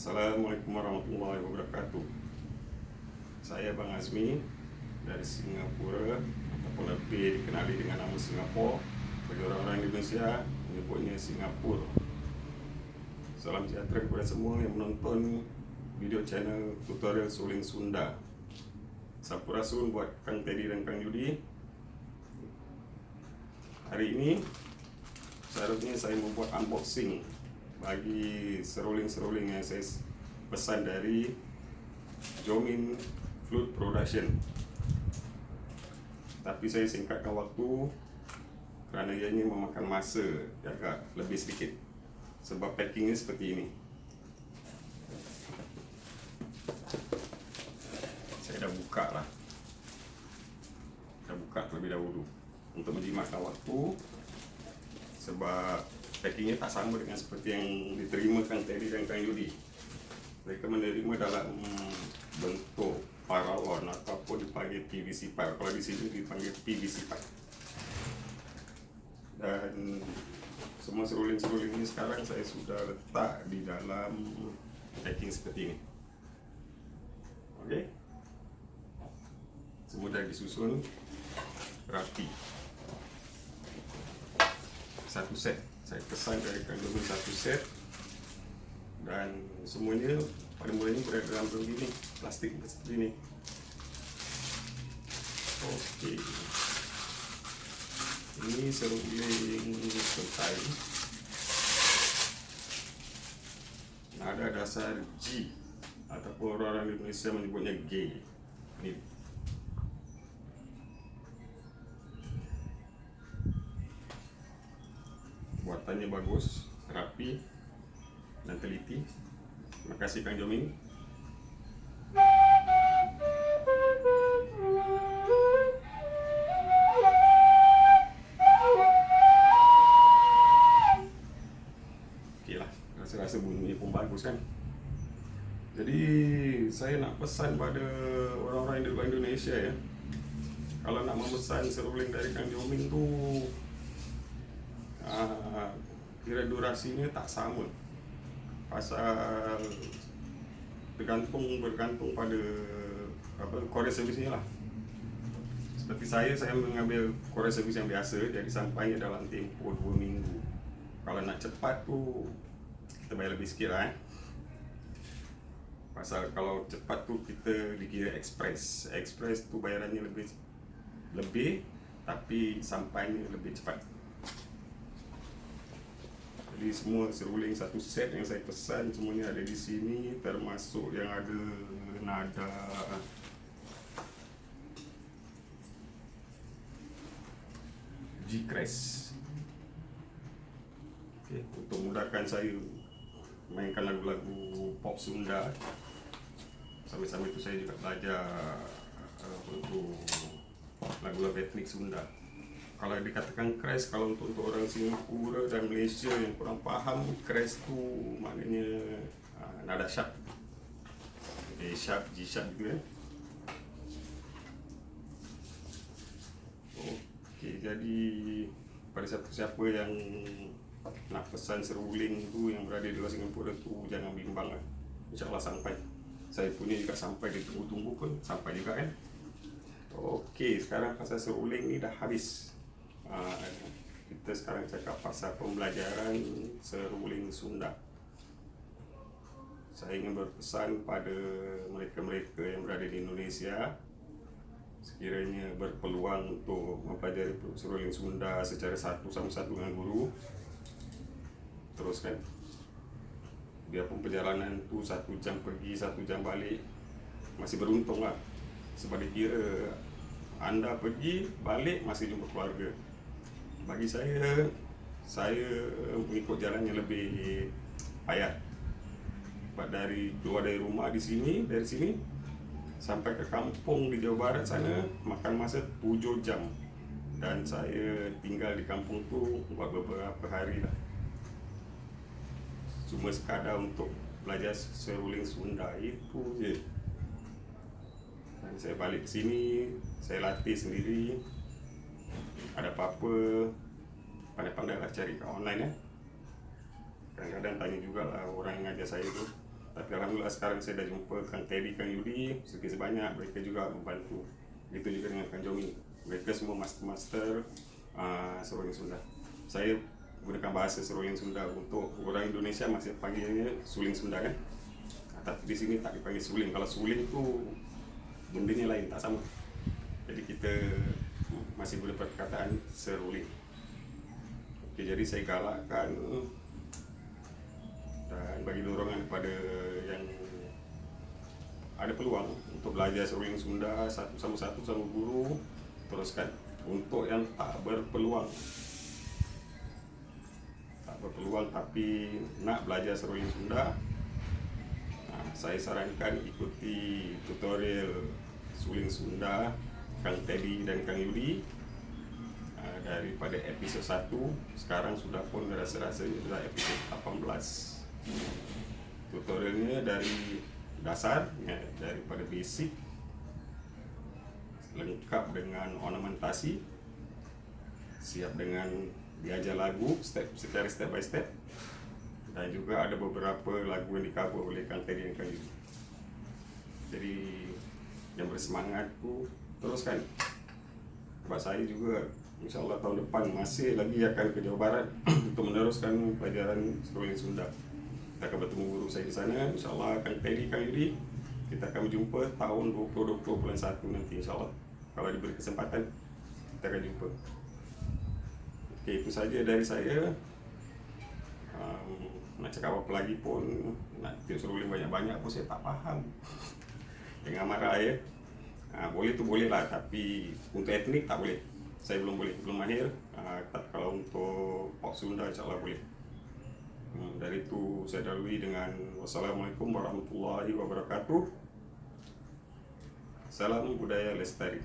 Assalamualaikum warahmatullahi wabarakatuh. Saya Bang Azmi dari Singapura, ataupun lebih dikenali dengan nama Singapura. Bagi orang-orang Indonesia menyebutnya Singapura. Salam sejahtera kepada semua yang menonton video channel tutorial suling Sunda. Sampurasun buat Kang Teddy dan Kang Yudi. Hari ini seharusnya saya membuat unboxing bagi seruling-seruling yang saya pesan dari Jomin Flute Production. Tapi saya singkatkan waktu kerana ianya memakan masa agak lebih sedikit, sebab packingnya seperti ini. Saya dah buka lah, terlebih dahulu untuk menjimatkan waktu, sebab packingnya tak sama dengan seperti yang diterima Kang Teddy dan Kang Yudi. Mereka menerima dalam bentuk paralon ataupun dipanggil PVC pipe. Kalau di sini dipanggil PVC pipe. Dan semua seruling-seruling ini sekarang saya sudah letak di dalam packing seperti ini. Okey. Semua dah disusun rapi. Satu set. Saya pesan dari Kang Jomin satu set, dan semuanya pada mulanya berada dalam begini, plastik seperti ini. Okey, ini seruling petai ada dasar G, ataupun orang Indonesia menyebutnya G. Ini buatannya bagus, rapi dan teliti. Terima kasih Kang Jomin. Okey lah, rasa-rasa bunyi pun bagus kan. Jadi saya nak pesan pada orang-orang di luar Indonesia ya, kalau nak memesan seruling dari Kang Jomin tu kira durasinya tak sama, pasal bergantung pada courier service-nya lah. Seperti saya mengambil courier service yang biasa, jadi sampainya dalam tempoh 2 minggu. Kalau nak cepat tu kita bayar lebih sikit lah pasal kalau cepat tu kita dikira express tu bayarannya lebih tapi sampainya lebih cepat. Jadi semua seruling satu set yang saya pesan semuanya ada di sini, termasuk yang ada nada G-Crash. Okay, untuk memudahkan saya mainkan lagu-lagu pop Sunda, sambil-sambil itu saya juga belajar untuk lagu-lagu etnik Sunda. Kalau dikatakan crash, kalau untuk orang Singapura dan Malaysia yang kurang faham, crash tu maknanya nada sharp, A sharp, G sharp gitu ya. Okey, jadi pada siapa-siapa yang nak pesan seruling tu yang berada di luar Singapura tu jangan bimbang lah. InsyaAllah sampai. Saya punya juga sampai, ditunggu-tunggu pun sampai juga kan. Okey, sekarang pasal seruling ni dah habis. Kita sekarang cakap pasal pembelajaran seruling Sunda. Saya ingin berpesan pada mereka-mereka yang berada di Indonesia, sekiranya berpeluang untuk mempelajari seruling Sunda secara satu sama satu dengan guru, teruskan. Biarpun perjalanan tu 1 jam pergi 1 jam balik, masih beruntung lah, sebab dikira anda pergi balik masih jumpa keluarga. Bagi saya mengikut jalan yang lebih payah. Sebab keluar dari rumah dari sini sampai ke kampung di Jawa Barat sana makan masa 7 jam. Dan saya tinggal di kampung tu buat beberapa hari lah. Cuma sekadar untuk belajar seruling Sunda, itu je. Dan saya balik ke sini, saya latih sendiri. Ada apa-apa, pandai-pandai lah cari kat online ya. Kadang-kadang tanya juga lah orang yang ngajar saya tu, Tapi alhamdulillah sekarang saya dah jumpa Kang Teddy, Kang Yudi, sedikit sebanyak mereka juga membantu. Itu juga dengan Kang Jomi, mereka semua master seruling Sunda. Saya gunakan bahasa seruling Sunda, untuk orang Indonesia masih panggilnya suling Sunda kan. Tapi di sini tak dipanggil suling. Kalau suling itu bendanya lain, tak sama. Jadi kita masih guna perkataan seruling. Oke, jadi saya galakkan dan bagi dorongan kepada yang ada peluang untuk belajar seruling Sunda satu sama guru, teruskan. Untuk yang tak berpeluang tapi nak belajar seruling Sunda, saya sarankan ikuti tutorial suling Sunda Kang Teddy dan Kang Yudi daripada episod 1. Sekarang sudah pun rasa-rasanya sudah episod 18. Tutorialnya dari dasar, daripada basic, lengkap dengan ornamentasi, siap dengan diajar lagu secara step by step, dan juga ada beberapa lagu yang di-cover oleh Kang Teddy dan Kang Yudi. Jadi yang bersemangat tu teruskan. Sebab saya juga insyaAllah tahun depan masih lagi akan ke Jawa Barat untuk meneruskan pelajaran seruling Sunda. Kita akan bertemu guru saya di sana, insyaAllah Kang Teddy, Kang Yudi. Kita akan berjumpa tahun 2020 bulan 1 nanti, insyaAllah. Kalau diberi kesempatan, kita akan jumpa. Okey, itu saja dari saya. Nak cakap apa lagi pun, nak tips seruling banyak-banyak pun saya tak faham. Jangan marah ya. Boleh tu boleh lah, tapi untuk etnik tak boleh. Saya belum mahir. Kalau untuk pop Sunda insyaAllah boleh. Dari itu saya dahului dengan wassalamualaikum warahmatullahi wabarakatuh. Salam budaya lestari.